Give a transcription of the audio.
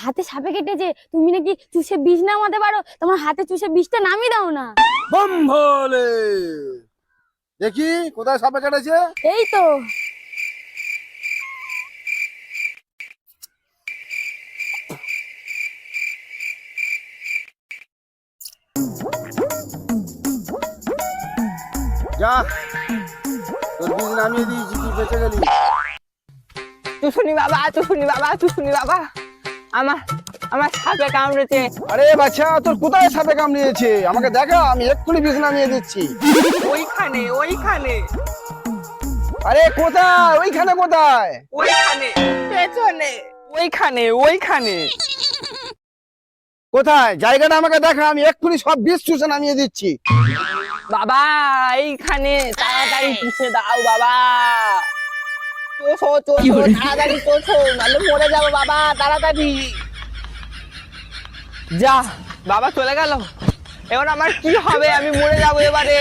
হাতে সাপে কেটেছে, তুমি নাকি চুষে বিষ নামাতে পারো, তোমার হাতে চুষে বিষটা নামিয়ে দাও না। বম ভোলে। দেখি কোথায় সাপে কেটেছে। এই তো। যা, তোর বীজ নামিয়ে দিয়েছি, তুই বেঁচে গেলি। টুসুনি বাবা, টুসুনি বাবা, টুসুনি বাবা, আমার আমার সাপে কামড়েছে। আরে বাচ্চা, তোর কোথায় সাপে কামড়িয়েছে আমাকে দেখা, আমি এক্ষুনি বীজ নামিয়ে দিচ্ছি। ওইখানে ওইখানে আরে কোথায়? ওইখানে কোথায়? ওইখানে পেছনে ওইখানে ওইখানে। কোথায় জায়গাটা আমাকে দেখা, আমি এক্ষুনি সব বীজ চুষে নামিয়ে দিচ্ছি। বাবা এইখানে, তাড়াতাড়ি পুষে দাও বাবা। চোষো চোষো, তাড়াতাড়ি চোষো, নাহলে মরে যাবো বাবা, তাড়াতাড়ি। যা বাবা চলে গেল, এবার আমার কি হবে? আমি মরে যাবো এবারে।